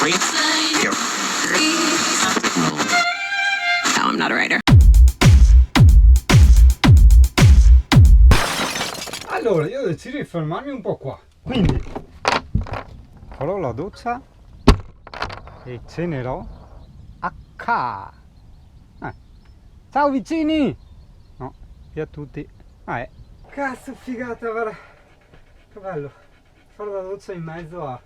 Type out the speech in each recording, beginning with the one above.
No, I'm not a writer. Allora, io ho deciso di fermarmi un po' qua, quindi farò la doccia e cenerò a ca. Ciao vicini! No, via a tutti. Cazzo figata, guarda. Che bello. Fare la doccia in mezzo a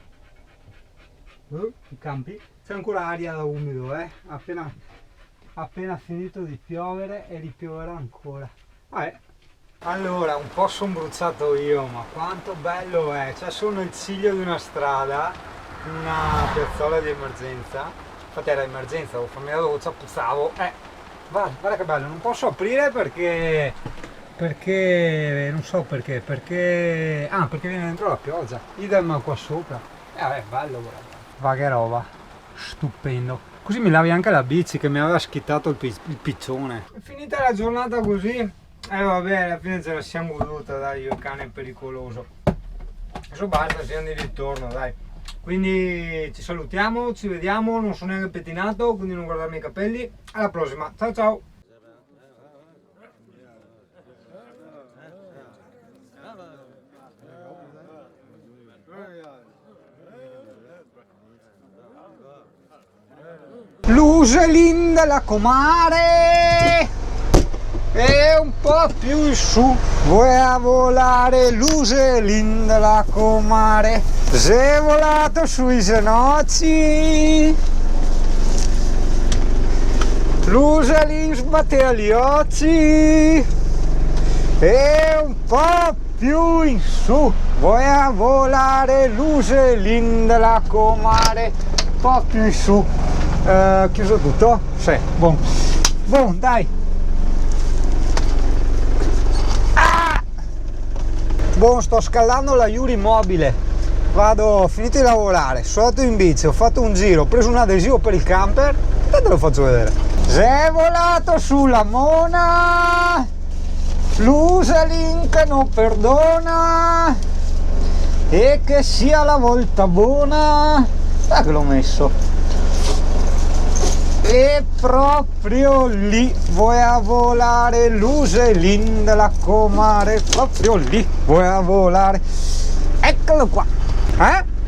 i campi. C'è ancora aria da umido, appena finito di piovere e ripioverà ancora. Allora, un po' sono bruciato io, ma quanto bello è! Cioè, sono il ciglio di una strada, una piazzola di emergenza. Infatti era emergenza, devo farmi la doccia, puzzavo. Guarda che bello, non posso aprire perché non so perché viene dentro la pioggia. Idem qua sopra. Bello, guarda. Va che roba, stupendo. Così mi lavi anche la bici che mi aveva schittato il piccione. È finita la giornata così. Vabbè, alla fine ce la siamo goduta, dai, io cane pericoloso. Adesso basta, siamo di ritorno, dai. Quindi ci salutiamo, ci vediamo, non sono neanche pettinato, quindi non guardarmi i capelli. Alla prossima, ciao ciao! L'Uselin della Comare e un po' più in su vuoi a volare l'Uselin della Comare, sei volato sui ginocchi, l'Uselin sbatte gli occhi e un po' più in su vuoi a volare l'Uselin della Comare, un po' più in su. Chiuso tutto? Sì, buon dai. Sto scaldando la Yuri mobile, ho finito di lavorare, sono andato in bici, ho fatto un giro, ho preso un adesivo per il camper e te lo faccio vedere. Sei volato sulla mona, l'Uselin che non perdona e che sia la volta buona. Dai che l'ho messo. E proprio lì vuoi a volare l'Uselin della Comare, proprio lì vuoi a volare, eccolo qua,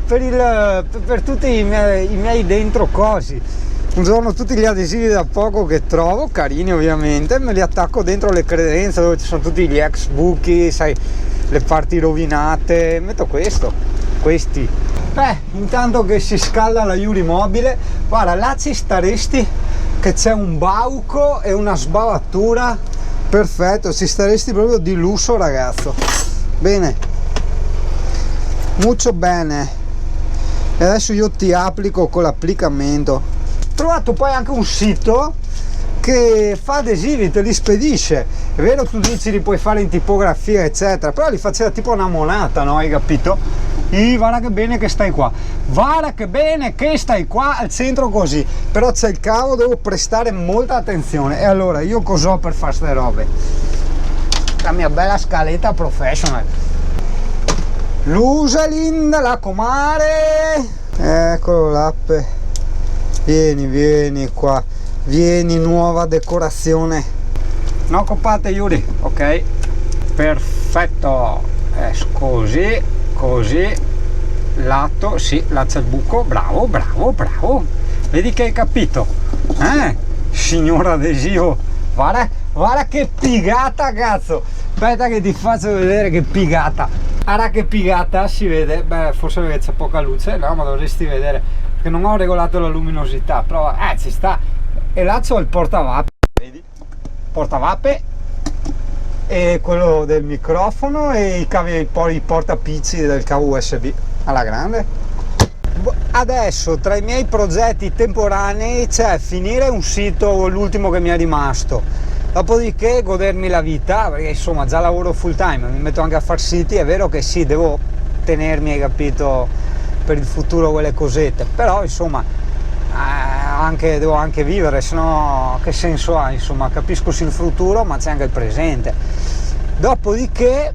per tutti i miei dentro cosi. Un giorno tutti gli adesivi da poco che trovo, carini ovviamente, me li attacco dentro le credenze dove ci sono tutti gli ex buchi, sai, le parti rovinate, metto questi. Intanto che si scalda la Yuri mobile, guarda, là ci staresti che c'è un bauco e una sbavatura, perfetto, ci staresti proprio di lusso, ragazzo. Bene, molto bene. E adesso io ti applico con l'applicamento. Ho trovato poi anche un sito che fa adesivi, te li spedisce. È vero, tu dici li puoi fare in tipografia eccetera, però li faceva tipo una monata, no? Hai capito? E guarda che bene che stai qua, guarda che bene che stai qua al centro così, però c'è il cavo, devo prestare molta attenzione. E allora io cos'ho per fare ste robe? La mia bella scaletta professional, l'Uselin della Comare, eccolo l'appe, vieni qua, vieni, nuova decorazione, no coppate Yuri, ok, perfetto, così, lato, sì, là c'è il buco, bravo, vedi che hai capito, signor adesivo, guarda che pigata, cazzo, aspetta che ti faccio vedere che pigata, guarda che pigata, si vede, forse perché c'è poca luce, no, ma dovresti vedere, perché non ho regolato la luminosità, però ci sta, e là c'ho il portavape, vedi, portavape, e quello del microfono e i cavi, poi i portapizzi del cavo USB alla grande. Adesso tra i miei progetti temporanei c'è finire un sito, l'ultimo che mi è rimasto, dopodiché godermi la vita, perché insomma già lavoro full time, mi metto anche a far siti, è vero che sì, devo tenermi, hai capito, per il futuro quelle cosette, però insomma devo anche vivere, sennò che senso ha, insomma, capisco sì il futuro ma c'è anche il presente. Dopodiché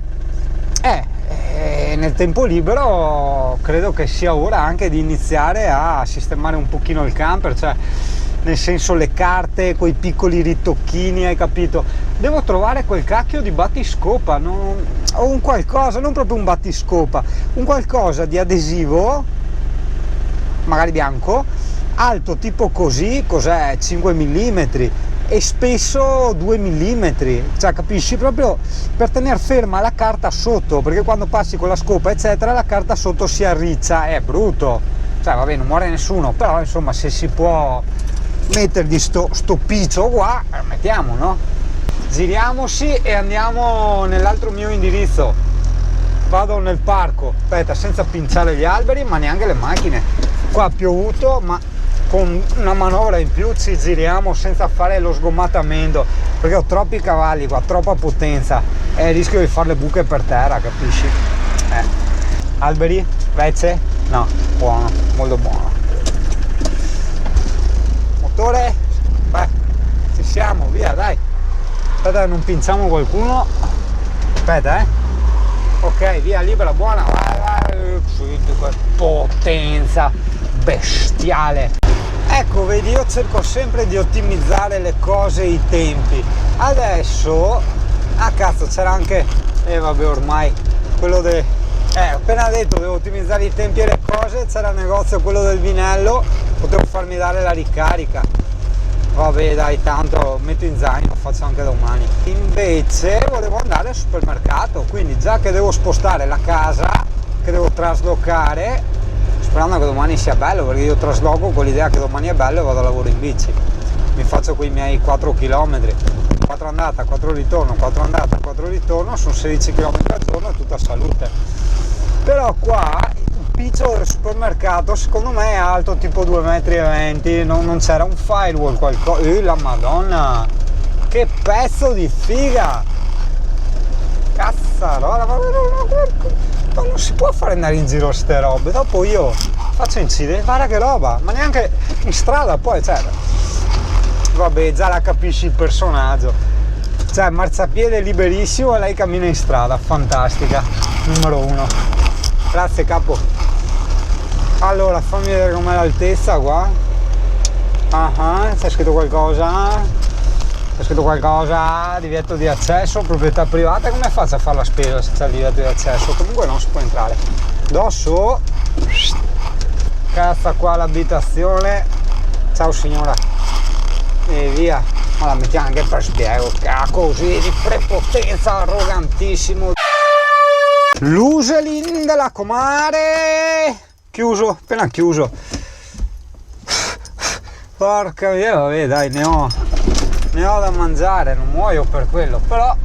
nel tempo libero credo che sia ora anche di iniziare a sistemare un pochino il camper, cioè nel senso le carte, quei piccoli ritocchini, hai capito? Devo trovare quel cacchio di battiscopa, o un qualcosa, non proprio un battiscopa, un qualcosa di adesivo, magari bianco, alto tipo così, cos'è? 5 mm e spesso 2 mm, cioè capisci, proprio per tenere ferma la carta sotto, perché quando passi con la scopa eccetera la carta sotto si arriccia, è brutto, cioè vabbè non muore nessuno, però insomma se si può mettergli sto piccio qua, mettiamo, no? Giriamoci e andiamo nell'altro mio indirizzo, vado nel parco, aspetta, senza pinciare gli alberi ma neanche le macchine, qua ha piovuto ma con una manovra in più ci giriamo senza fare lo sgommatamento, perché ho troppi cavalli qua, troppa potenza e rischio di fare le buche per terra, capisci? Alberi? Vece? No, buono, molto buono. Motore? Beh, ci siamo, via, dai. Aspetta che non pinciamo qualcuno. Aspetta, ok, via, libera, buona, vai. Potenza bestiale. Ecco, vedi, io cerco sempre di ottimizzare le cose e i tempi. Adesso, cazzo, c'era anche, vabbè, ormai, quello del, appena detto devo ottimizzare i tempi e le cose, c'era il negozio, quello del vinello, potevo farmi dare la ricarica. Vabbè, dai, tanto metto in zaino, faccio anche domani. Invece volevo andare al supermercato, quindi già che devo spostare la casa, che devo traslocare, sperando che domani sia bello, perché io trasloco con l'idea che domani è bello e vado a lavoro in bici, mi faccio quei miei 4 km, 4 andata, 4 ritorno, 4 andata, 4 ritorno, sono 16 km al giorno, tutta salute. Però qua il piccio del supermercato secondo me è alto tipo 2,20 m, non c'era un firewall, qualcosa, la madonna, che pezzo di figa, cazzarola, ma non si può fare andare in giro ste robe, dopo io faccio incidente, guarda che roba, ma neanche in strada poi, cioè, vabbè, già la capisci il personaggio, cioè marciapiede liberissimo e lei cammina in strada, fantastica, numero 1, grazie capo. Allora fammi vedere com'è l'altezza qua, c'è scritto qualcosa, divieto di accesso, proprietà privata, come faccio a fare la spesa se c'è il divieto di accesso? Comunque non si può entrare. Dosso, cazza qua l'abitazione, ciao signora, e via, ma la mettiamo anche per spiego, così di prepotenza, arrogantissimo. L'Uselin della Comare, chiuso, appena chiuso. Porca mia, vabbè dai, ne ho da mangiare, non muoio per quello, però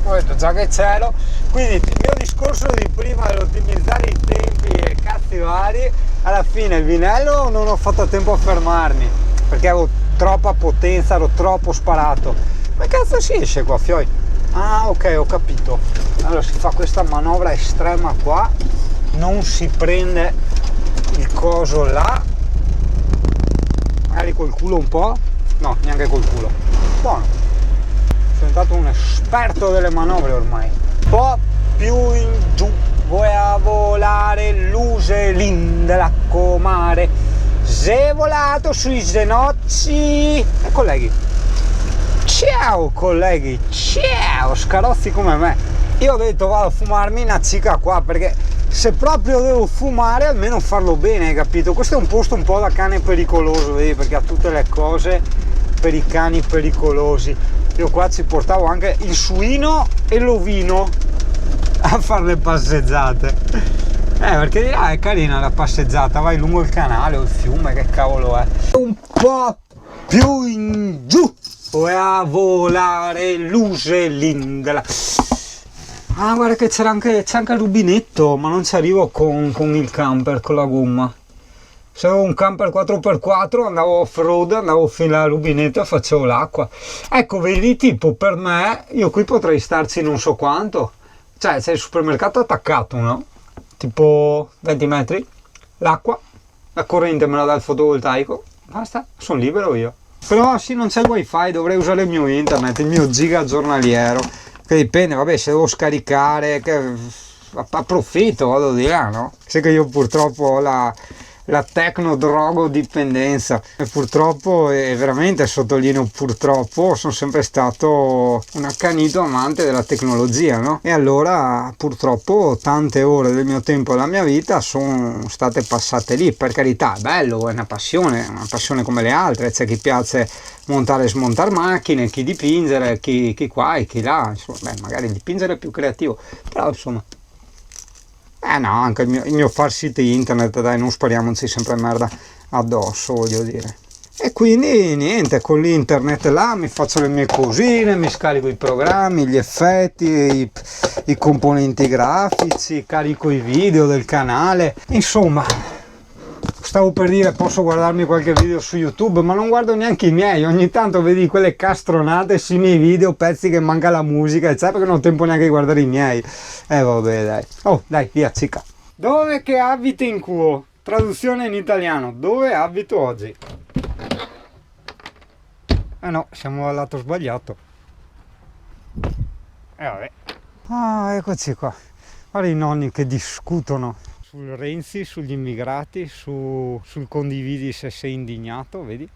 ho detto già che cielo, quindi il mio discorso di prima dell'ottimizzare i tempi e cazzi vari, alla fine il vinello non ho fatto tempo a fermarmi perché avevo troppa potenza, ero troppo sparato. Ma cazzo si esce qua, fioi? Ok, ho capito, allora si fa questa manovra estrema qua, non si prende il coso là, magari col culo un po', no, neanche col culo, buono, sono diventato un esperto delle manovre ormai. Un po' più in giù, vuoi a volare l'Uselin della Comare, sei volato sui ginocchi, colleghi, ciao colleghi, ciao scarozzi come me. Io ho detto vado a fumarmi una cica qua, perché se proprio devo fumare almeno farlo bene, hai capito? Questo è un posto un po' da cane pericoloso, vedi, perché ha tutte le cose per i cani pericolosi. Io qua ci portavo anche il suino e l'ovino a fare le passeggiate, perché di là è carina la passeggiata, vai lungo il canale o il fiume, che cavolo è. Un po' più in giù, vuoi a volare l'Uselin della... guarda che c'è anche il rubinetto, ma non ci arrivo con il camper, con la gomma. Se avevo un camper 4x4 andavo off-road, andavo fino al rubinetto e facevo l'acqua. Ecco, vedi, tipo per me, io qui potrei starci non so quanto. Cioè, c'è il supermercato attaccato, no? Tipo 20 metri, l'acqua, la corrente me la dà il fotovoltaico, basta, sono libero io. Però sì, non c'è il wifi, dovrei usare il mio internet, il mio giga giornaliero. Che dipende, vabbè, se devo scaricare, che approfitto, vado di là, no? Sai che io purtroppo ho la tecnodrogodipendenza e purtroppo, e veramente sottolineo purtroppo, sono sempre stato un accanito amante della tecnologia, no? E allora purtroppo tante ore del mio tempo e della mia vita sono state passate lì. Per carità, è bello, è una passione come le altre. C'è chi piace montare e smontare macchine, chi dipingere, chi qua e chi là, insomma, magari dipingere è più creativo, però insomma, no, anche il mio far siti internet, dai, non spariamoci sempre merda addosso, voglio dire. E quindi niente, con l'internet là mi faccio le mie cosine, mi scarico i programmi, gli effetti, i componenti grafici, carico i video del canale, insomma. Stavo per dire, posso guardarmi qualche video su YouTube, ma non guardo neanche i miei. Ogni tanto vedi quelle castronate sui miei video, pezzi che manca la musica, e sai, perché non ho tempo neanche di guardare i miei. Vabbè, dai. Oh, dai, via, cica. Dove che abiti in culo? Traduzione in italiano. Dove abito oggi? No, siamo al lato sbagliato. Vabbè. Ah, eccoci qua. Guarda i nonni che discutono sul Renzi, sugli immigrati, sul condividi se sei indignato, vedi?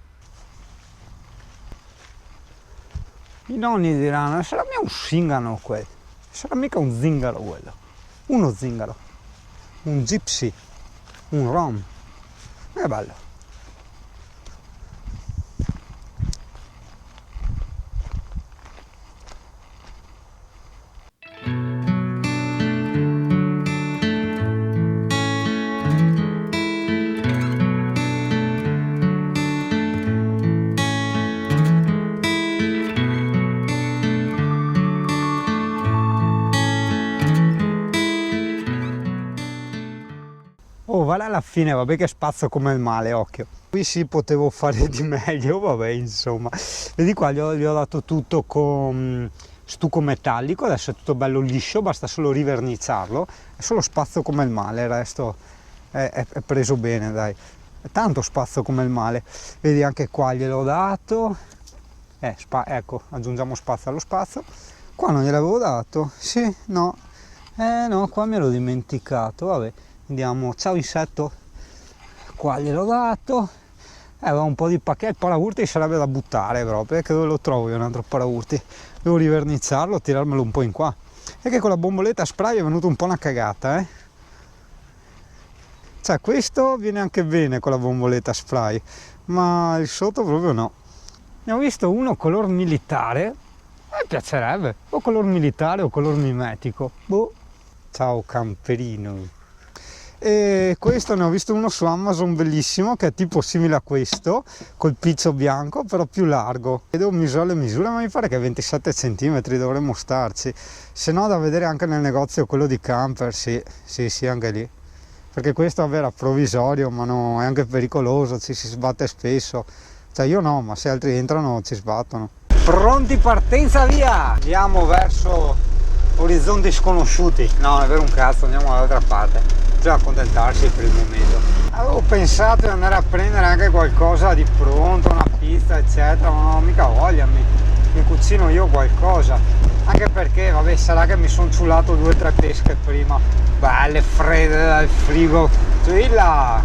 I nonni diranno, sarà mica un zingaro quello, sarà mica un zingaro quello, uno zingaro, un gypsy, un rom, è bello. Oh, vale alla fine, vabbè che spazzo come il male, occhio. Qui sì, potevo fare di meglio, vabbè, insomma. Vedi qua, gli ho dato tutto con stucco metallico, adesso è tutto bello liscio, basta solo riverniciarlo. È solo spazio come il male, il resto è preso bene, dai. È tanto spazio come il male. Vedi, anche qua gliel'ho dato. Ecco, aggiungiamo spazio allo spazio. Qua non gliel'avevo dato? Sì, no. No, qua me l'ho dimenticato, vabbè. Andiamo, ciao insetto, qua gliel'ho dato, aveva un po' di pacchetto, il paraurti sarebbe da buttare proprio, perché dove lo trovo io un altro paraurti? Devo riverniciarlo, tirarmelo un po' in qua, e che con la bomboletta spray è venuta un po' una cagata, cioè questo viene anche bene con la bomboletta spray, ma il sotto proprio no. Ne ho visto uno color militare, mi piacerebbe, o color militare o color mimetico, boh. Ciao camperino. E questo ne ho visto uno su Amazon bellissimo, che è tipo simile a questo, col piccio bianco però più largo. E devo misurare le misure, ma mi pare che 27 cm dovremmo starci, se no da vedere anche nel negozio quello di camper, sì anche lì, perché questo era provvisorio, ma no, è anche pericoloso, ci si sbatte spesso, cioè io no, ma se altri entrano ci sbattono. Pronti, partenza, via! Andiamo verso orizzonti sconosciuti, no, non è vero un cazzo, andiamo dall'altra parte. Bisogna accontentarsi per il momento. Avevo pensato di andare a prendere anche qualcosa di pronto, una pizza eccetera, ma non ho mica voglia, mi cucino io qualcosa, anche perché vabbè, sarà che mi sono ciulato 2 o 3 pesche prima, belle fredde dal frigo, sì là,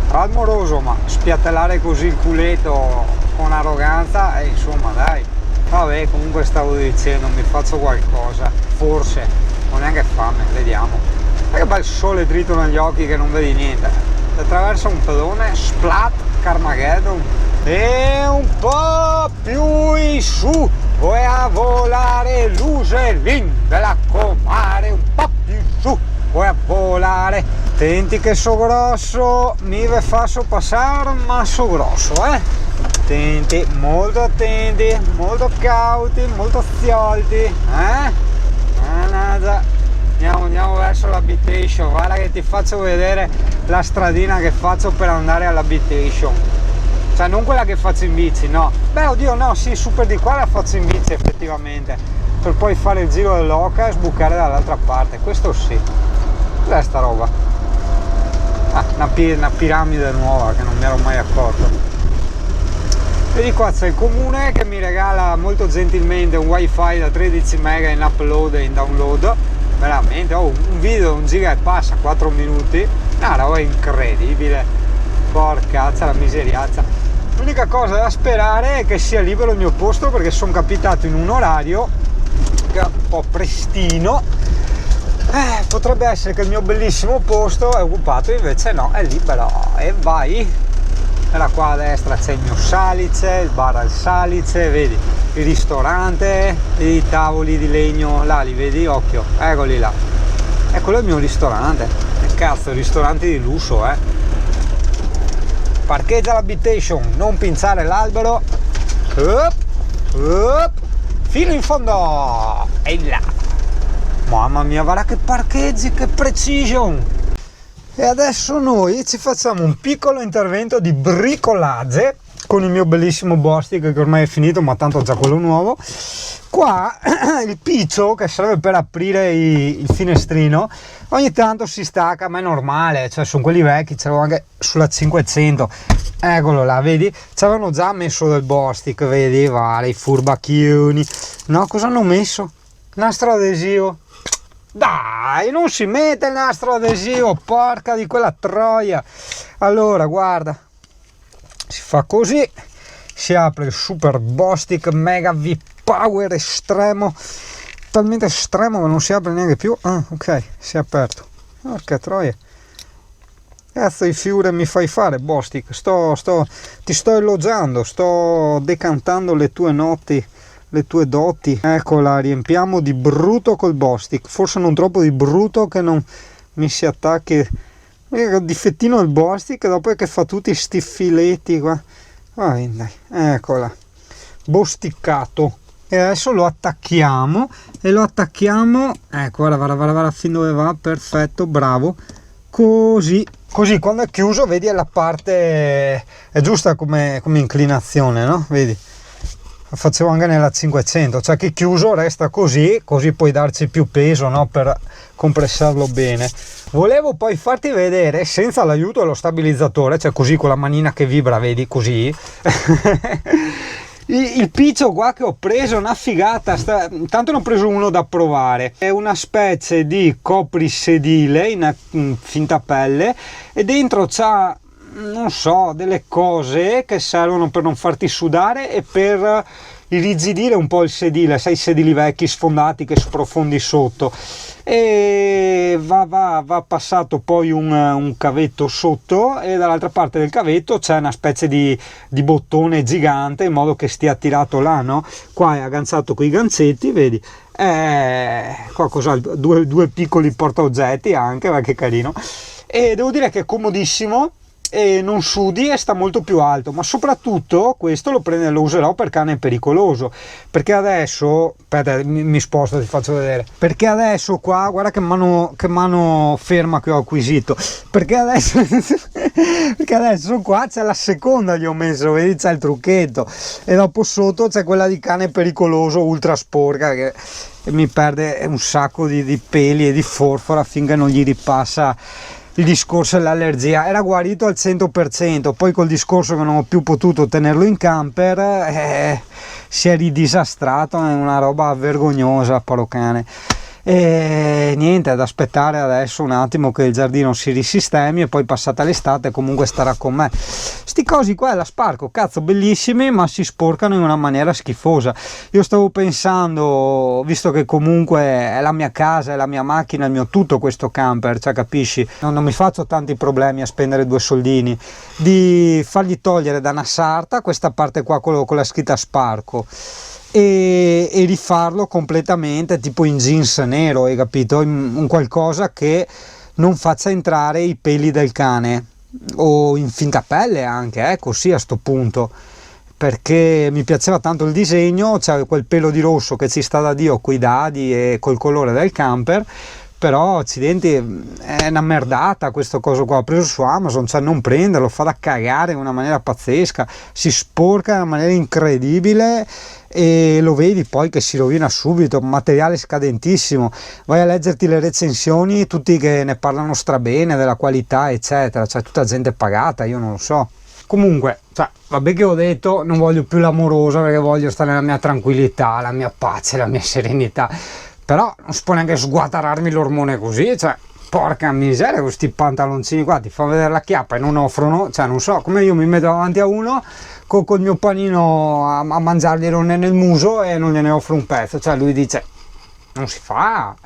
ramoroso, ma spiattellare così il culetto con arroganza, insomma dai, vabbè, comunque stavo dicendo, mi faccio qualcosa, forse, non neanche fame, vediamo. Che bel sole dritto negli occhi che non vedi niente, attraverso un pedone, splat, Carmageddon, e un po' più in su, vuoi a volare l'usellin della comare, un po' più in su, vuoi a volare, attenti che so grosso, mi ve faccio passare, ma so grosso, attenti, molto cauti, molto ziolti, Mannaggia. Andiamo verso l'habitation, guarda che ti faccio vedere la stradina che faccio per andare all'habitation, cioè non quella che faccio in bici, no, beh oddio no, sì, super di qua la faccio in bici effettivamente, per poi fare il giro dell'oca e sbucare dall'altra parte, questo sì. Cos'è sta roba? Una piramide nuova che non mi ero mai accorto. Vedi qua c'è il comune che mi regala molto gentilmente un wifi da 13 mega in upload e in download. veramente, un video un giga e passa 4 minuti, una roba incredibile, porcazza la miseriazza. L'unica cosa da sperare è che sia libero il mio posto, perché sono capitato in un orario che è un po' prestino. Potrebbe essere che il mio bellissimo posto è occupato, invece no, è libero. E vai, era qua a destra c'è il mio Salice, il bar al Salice, vedi il ristorante, i tavoli di legno là, li vedi, occhio, eccoli là, e quello è il mio ristorante. E cazzo, ristoranti di lusso, parcheggia l'habitation, non pinzare l'albero, fino in fondo, e là. Mamma mia, guarda che parcheggi, che precision! E adesso noi ci facciamo un piccolo intervento di bricolage con il mio bellissimo Bostik, che ormai è finito, ma tanto ho già quello nuovo. Qua il piccio, che serve per aprire il finestrino, ogni tanto si stacca, ma è normale, cioè sono quelli vecchi, c'avevo anche sulla 500. Eccolo là, vedi? Ci avevano già messo del Bostik, vedi? Vari furbacchioni. No, cosa hanno messo? Nastro adesivo. Dai, non si mette il nastro adesivo, porca di quella troia. Allora, guarda, si fa così, si apre il Super Bostik Mega V Power estremo, talmente estremo che non si apre neanche più. Ah, ok, si è aperto. Porca troia. Cazzo di figure mi fai fare, Bostik? Ti sto elogiando, sto decantando le tue notti, le tue doti. Eccola, riempiamo di brutto col Bostik, forse non troppo di brutto che non mi si attacchi. Il difettino del Bostik dopo è che fa tutti sti filetti qua. Vai, dai. Eccola, bosticcato. E adesso lo attacchiamo, ecco, guarda fin dove va, perfetto, bravo, così quando è chiuso, vedi, è la parte è giusta come inclinazione, no? Vedi, lo facevo anche nella 500, cioè che chiuso resta così puoi darci più peso, no? Per compressarlo bene. Volevo poi farti vedere senza l'aiuto dello stabilizzatore, cioè così con la manina che vibra, vedi, così il piccio qua che ho preso, una figata, tanto ne ho preso uno da provare, è una specie di coprisedile in finta pelle e dentro c'ha, non so, delle cose che servono per non farti sudare e per irrigidire un po' il sedile, sai, i sedili vecchi sfondati che sprofondi sotto, e va passato poi un cavetto sotto e dall'altra parte del cavetto c'è una specie di bottone gigante in modo che stia tirato là, no? Qua è agganciato con i gancetti, vedi, qua cos'ha? Due piccoli portaoggetti anche, ma che carino, e devo dire che è comodissimo e non sudi e sta molto più alto, ma soprattutto questo lo userò per cane pericoloso, perché adesso, aspetta, mi sposto, ti faccio vedere, perché adesso qua, guarda che mano ferma che ho acquisito, perché adesso qua c'è la seconda, gli ho messo, vedi, c'è il trucchetto, e dopo sotto c'è quella di cane pericoloso ultra sporca che mi perde un sacco di peli e di forfora finché non gli ripassa il discorso dell'allergia. Era guarito al 100%, poi col discorso che non ho più potuto tenerlo in camper si è ridisastrato, è una roba vergognosa, paro cane. E niente, ad aspettare adesso un attimo che il giardino si risistemi e poi passata l'estate comunque starà con me. Sti cosi qua la Sparco, cazzo, bellissimi, ma si sporcano in una maniera schifosa. Io stavo pensando, visto che comunque è la mia casa, è la mia macchina, il mio tutto questo camper, cioè capisci, non mi faccio tanti problemi a spendere 2 soldini, di fargli togliere da una sarta questa parte qua con la scritta Sparco e rifarlo completamente tipo in jeans nero, hai capito? Un qualcosa che non faccia entrare i peli del cane, o in finta pelle anche, così a sto punto, perché mi piaceva tanto il disegno, c'è quel pelo di rosso che ci sta da Dio coi dadi e col colore del camper, però accidenti, è una merdata questo coso qua, ho preso su Amazon, cioè non prenderlo, fa da cagare in una maniera pazzesca, si sporca in una maniera incredibile e lo vedi poi che si rovina subito, materiale scadentissimo, vai a leggerti le recensioni, tutti che ne parlano strabene della qualità eccetera, cioè tutta gente pagata, io non lo so. Comunque, cioè, vabbè che ho detto, non voglio più l'amorosa perché voglio stare nella mia tranquillità, la mia pace, la mia serenità, Però non si può neanche sguatararmi l'ormone così, cioè, porca miseria, questi pantaloncini qua ti fa vedere la chiappa e non offrono, cioè non so, come io mi metto davanti a uno col mio panino a mangiarglielo nel muso e non gliene offro un pezzo, cioè lui dice, non si fa,